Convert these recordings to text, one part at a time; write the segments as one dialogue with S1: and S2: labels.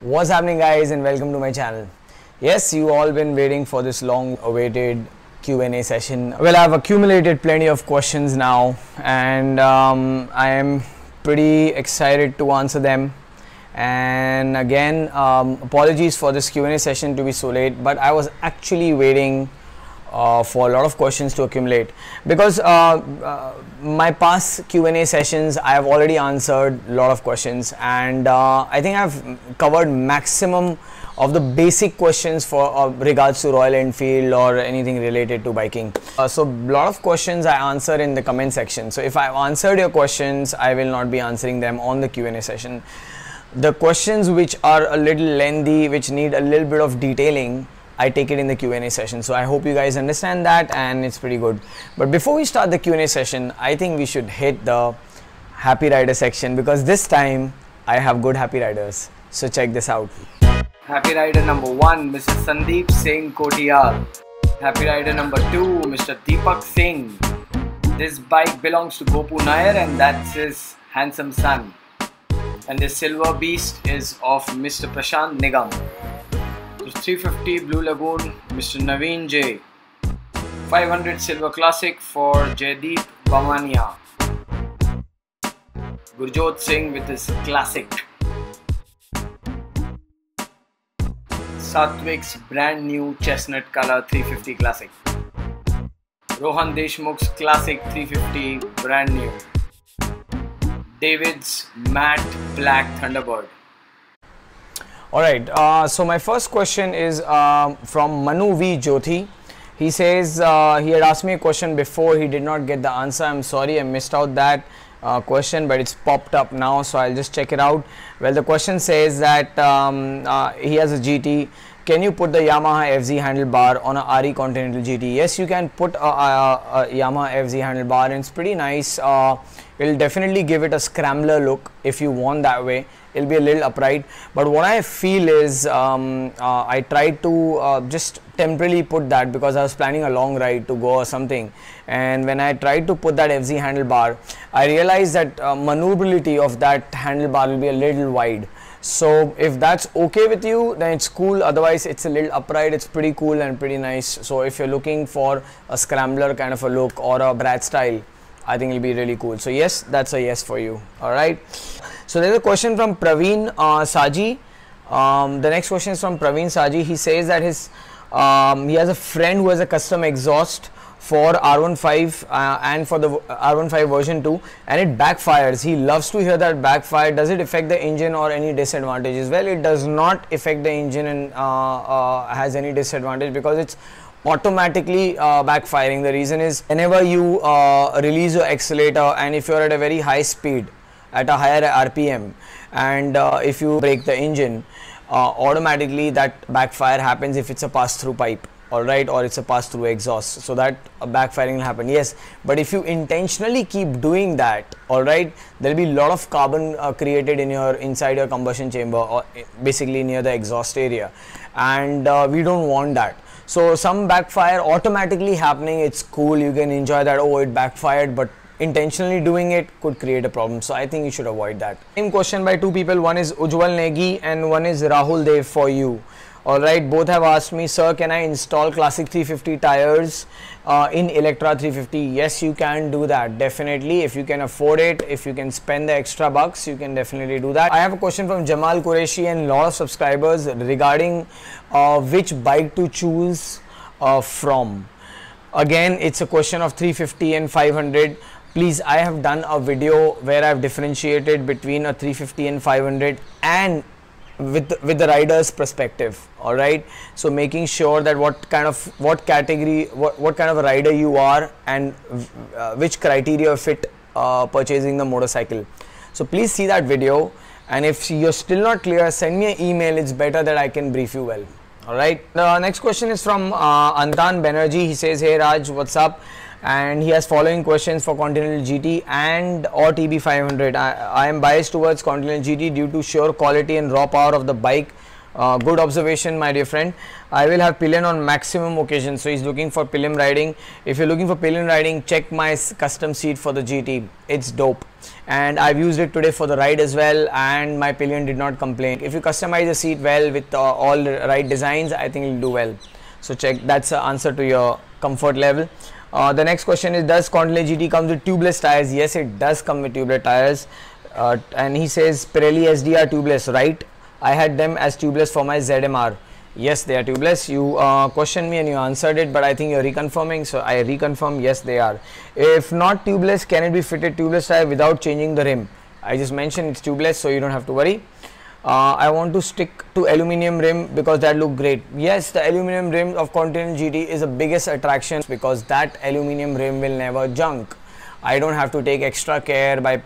S1: What's happening, guys, and welcome to my channel. Yes, you all been waiting for this long awaited Q&A session. Well, I've accumulated plenty of questions now, and I am pretty excited to answer them. And again, apologies for this Q&A session to be so late, but I was actually waiting for a lot of questions to accumulate, because my past Q&A sessions I have already answered a lot of questions, and I think I've covered maximum of the basic questions for regards to Royal Enfield or anything related to biking. So a lot of questions I answer in the comment section. So if I've answered your questions, I will not be answering them on the Q&A session. The questions which are a little lengthy, which need a little bit of detailing, I take it in the Q&A session. So I hope you guys understand that, and it's pretty good. But before we start the Q&A session, I think we should hit the happy rider section, because this time I have good happy riders. So check this out.
S2: Happy rider number 1, Mr. Sandeep Singh Kotiyal. Happy rider number 2, Mr. Deepak Singh. This bike belongs to Gopu Nair, and that's his handsome son. And this silver beast is of Mr. Prashant Nigam. 350 Blue Lagoon, Mr. Naveen J. 500 Silver Classic for Jaideep Bamania. Gurjot Singh with his Classic. Satvik's brand new chestnut color 350 Classic. Rohan Deshmukh's Classic 350 brand new. David's matte black Thunderbird.
S1: Alright, so my first question is from Manu V. Jyoti. He says he had asked me a question before, he did not get the answer. I'm sorry, I missed out that question, but it's popped up now, so I'll just check it out. Well, the question says that he has a GT. Can you put the Yamaha FZ handlebar on a RE Continental GT? Yes, you can put a Yamaha FZ handlebar, and it's pretty nice. It'll definitely give it a scrambler look if you want that way. It'll be a little upright, but what I feel is I tried to just temporarily put that, because I was planning a long ride to go or something, and when I tried to put that FZ handlebar, I realized that maneuverability of that handlebar will be a little wide. So if that's okay with you, then it's cool. Otherwise, it's a little upright. It's pretty cool and pretty nice. So if you're looking for a scrambler kind of a look or a Brad style, I think it'll be really cool. So yes, that's a yes for you. All right. So there's a question from Praveen Saji. The next question is from Praveen Saji. He says that he has a friend who has a custom exhaust for R15 and for the R15 version 2, and it backfires. He loves to hear that backfire. Does it affect the engine or any disadvantages? Well, it does not affect the engine and has any disadvantage, because it's automatically backfiring. The reason is, whenever you release your accelerator, and if you're at a very high speed at a higher RPM, and if you break the engine, automatically that backfire happens if it's a pass-through pipe, alright, or it's a pass-through exhaust, so that backfiring will happen. Yes, but if you intentionally keep doing that, alright, there will be a lot of carbon created inside your combustion chamber, or basically near the exhaust area, and we don't want that. So some backfire automatically happening, it's cool, you can enjoy that, oh, it backfired, but intentionally doing it could create a problem. So I think you should avoid that. Same question by two people. One is Ujjwal Negi and one is Rahul Dev for you. Alright, both have asked me, sir, can I install Classic 350 tires in Electra 350? Yes, you can do that, definitely. If you can afford it, if you can spend the extra bucks, you can definitely do that. I have a question from Jamal Qureshi and a lot of subscribers regarding which bike to choose from. Again, it's a question of 350 and 500. Please, I have done a video where I've differentiated between a 350 and 500 and with the rider's perspective. All right, so making sure that what kind of a rider you are, and which criteria fit purchasing the motorcycle. So please see that video, and if you're still not clear, send me an email. It's better that I can brief you well. All right, the next question is from Antan Banerjee. He says, hey Raj, what's up? And he has following questions for Continental GT and or TB500. I am biased towards Continental GT due to sheer quality and raw power of the bike, Good observation, my dear friend. I will have pillion on maximum occasions. So he's looking for pillion riding. If you're looking for pillion riding, check my custom seat for the GT. It's dope, and I've used it today for the ride as well, and my pillion did not complain. If you customize the seat well with all the right designs, I think it'll do well. So check. That's the answer to your comfort level. The next question is, does Continental GT come with tubeless tires? Yes, it does come with tubeless tires. And he says Pirelli SD are tubeless, right? I had them as tubeless for my ZMR. Yes, they are tubeless. You questioned me and you answered it, but I think you're reconfirming, so I reconfirm, yes, they are. If not tubeless, can it be fitted tubeless tire without changing the rim? I just mentioned it's tubeless, so you don't have to worry. I want to stick to aluminum rim because that look great. Yes, the aluminum rim of Continental GT is the biggest attraction because that aluminum rim will never junk. I don't have to take extra care by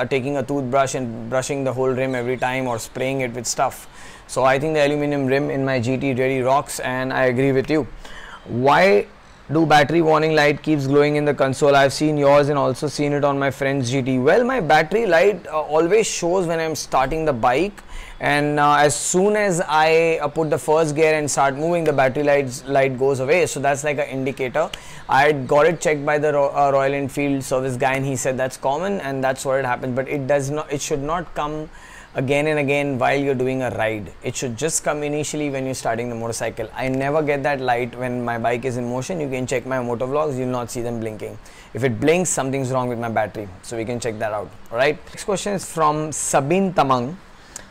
S1: taking a toothbrush and brushing the whole rim every time or spraying it with stuff. So I think the aluminum rim in my GT really rocks, and I agree with you. Why do battery warning light keeps glowing in the console? I've seen yours and also seen it on my friend's GT. Well, my battery light always shows when I'm starting the bike, and as soon as I put the first gear and start moving, the battery light goes away. So that's like an indicator. I got it checked by the Royal Enfield service guy, and he said that's common and that's what it happens, but it does not, it should not come again and again while you're doing a ride. It should just come initially when you're starting the motorcycle. I never get that light when my bike is in motion. You can check my motor vlogs, you'll not see them blinking. If it blinks, something's wrong with my battery, so we can check that out. Alright, next question is from Sabine Tamang.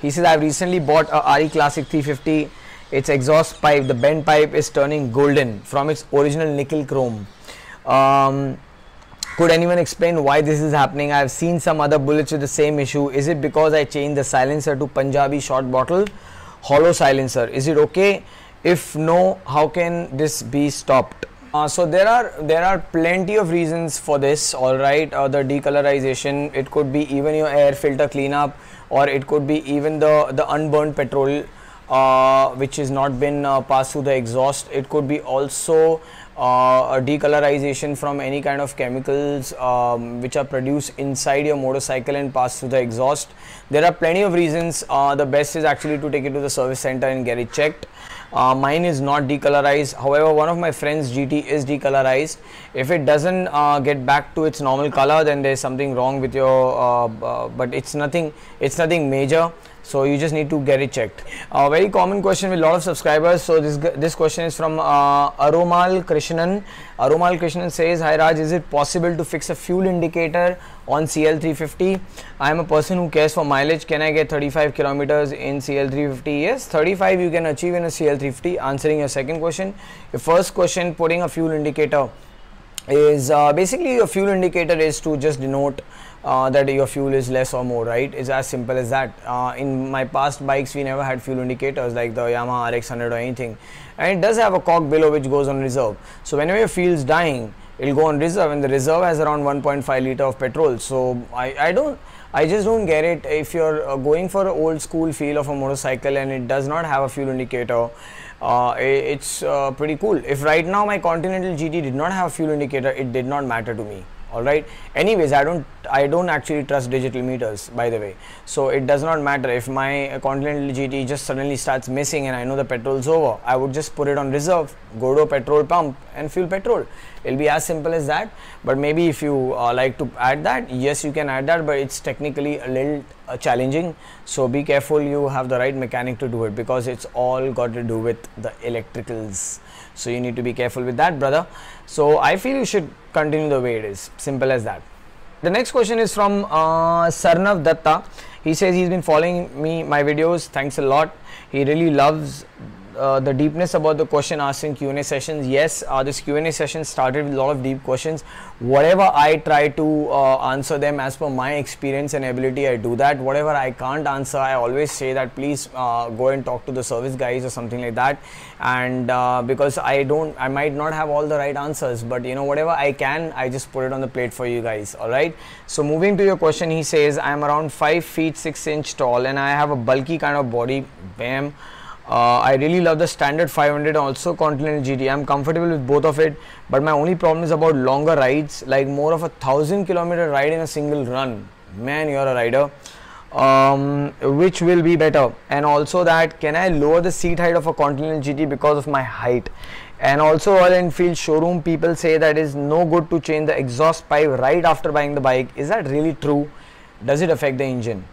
S1: He says, I've recently bought a RE Classic 350. Its exhaust pipe, the bent pipe, is turning golden from its original nickel chrome. Could anyone explain why this is happening? I have seen some other bullets with the same issue. Is it because I changed the silencer to Punjabi short bottle hollow silencer? Is it okay? If no, how can this be stopped? So there are plenty of reasons for this. All right, the decolorization, it could be even your air filter cleanup, or it could be even the unburnt petrol which has not been passed through the exhaust. It could be also a decolorization from any kind of chemicals which are produced inside your motorcycle and pass through the exhaust. There are plenty of reasons. The best is actually to take it to the service center and get it checked. Mine is not decolorized. However, one of my friends GT is decolorized. If it doesn't get back to its normal color, then there's something wrong with your but it's nothing major. So you just need to get it checked. A very common question with a lot of subscribers. So this question is from Aromal Krishnan. Aromal Krishnan says, hi Raj, is it possible to fix a fuel indicator on CL350? I am a person who cares for mileage. Can I get 35 kilometers in CL350? Yes, 35 you can achieve in a CL350. Answering your second question. Your first question, putting a fuel indicator is basically, your fuel indicator is to just denote that your fuel is less or more, right? It's as simple as that. In my past bikes, we never had fuel indicators like the Yamaha RX100 or anything, and it does have a cock below which goes on reserve. So whenever your fuel is dying, it will go on reserve, and the reserve has around 1.5 liter of petrol. So I just don't get it. If you're going for an old school feel of a motorcycle and it does not have a fuel indicator, it's pretty cool. If right now my Continental GT did not have a fuel indicator, it did not matter to me. Alright, anyways, I don't actually trust digital meters, by the way, so it does not matter. If my Continental GT just suddenly starts missing and I know the petrol's over, I would just put it on reserve, go to a petrol pump and fuel petrol. It'll be as simple as that. But maybe if you like to add that, yes, you can add that, but it's technically a little challenging, so be careful you have the right mechanic to do it, because it's all got to do with the electricals. So you need to be careful with that, brother. So I feel you should continue the way it is. Simple as that. The next question is from Sarnav Datta. He says he's been following my videos. Thanks a lot. He really loves the deepness about the question asked in Q&A sessions. Yes, this Q&A session started with a lot of deep questions. Whatever I try to answer them as per my experience and ability, I do that. Whatever I can't answer, I always say that please go and talk to the service guys or something like that. And because I might not have all the right answers, but you know, whatever I can, I just put it on the plate for you guys. Alright, so moving to your question, he says, I am around 5 feet 6 inch tall and I have a bulky kind of body. Bam. I really love the standard 500 and also Continental GT. I'm comfortable with both of it, but my only problem is about longer rides, like more of a 1000 kilometer ride in a single run. Man, you're a rider. which will be better, and also that can I lower the seat height of a Continental GT because of my height. And also Royal Enfield showroom people say that is no good to change the exhaust pipe right after buying the bike. Is that really true? Does it affect the engine?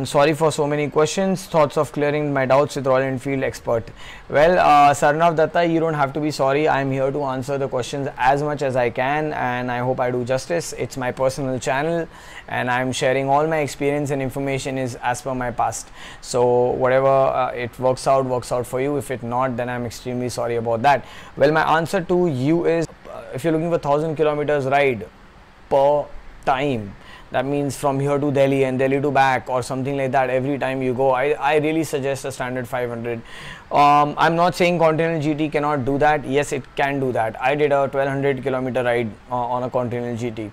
S1: Sorry for so many questions. Thoughts of clearing my doubts with Royal Enfield expert. Well, Sarnav Datta, you don't have to be sorry. I am here to answer the questions as much as I can, and I hope I do justice. It's my personal channel, and I'm sharing all my experience and information is as per my past. So whatever it works out for you. If it not, then I'm extremely sorry about that. Well, my answer to you is, if you're looking for 1000 kilometers ride per time, that means from here to Delhi and Delhi to back or something like that every time you go, I really suggest a standard 500. I'm not saying Continental GT cannot do that. Yes, it can do that. I did a 1200 kilometer ride on a Continental GT,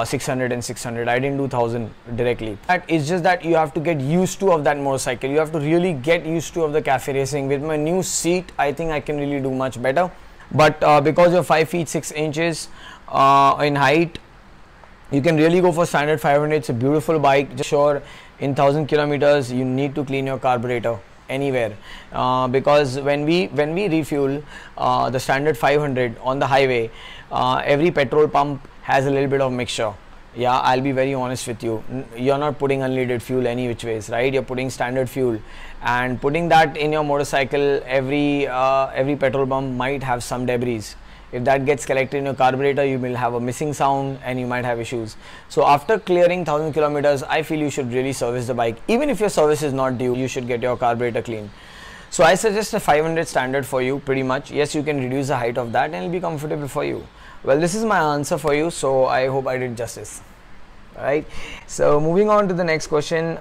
S1: 600 and 600. I didn't do 1000 directly. It's just that you have to get used to of that motorcycle. You have to really get used to of the cafe racing. With my new seat, I think I can really do much better. But because you're 5 feet 6 inches in height, you can really go for standard 500. It's a beautiful bike. Just sure, in 1000 kilometers you need to clean your carburetor anywhere, because when we refuel the standard 500 on the highway, every petrol pump has a little bit of mixture. Yeah, I'll be very honest with you. You're not putting unleaded fuel any which ways, right? You're putting standard fuel, and putting that in your motorcycle, every petrol pump might have some debris. If that gets collected in your carburetor, you will have a missing sound and you might have issues. So after clearing 1000 kilometers, I feel you should really service the bike. Even if your service is not due, you should get your carburetor clean. So I suggest a 500 standard for you pretty much. Yes, you can reduce the height of that and it'll be comfortable for you. Well, this is my answer for you, so I hope I did justice. Alright, so moving on to the next question.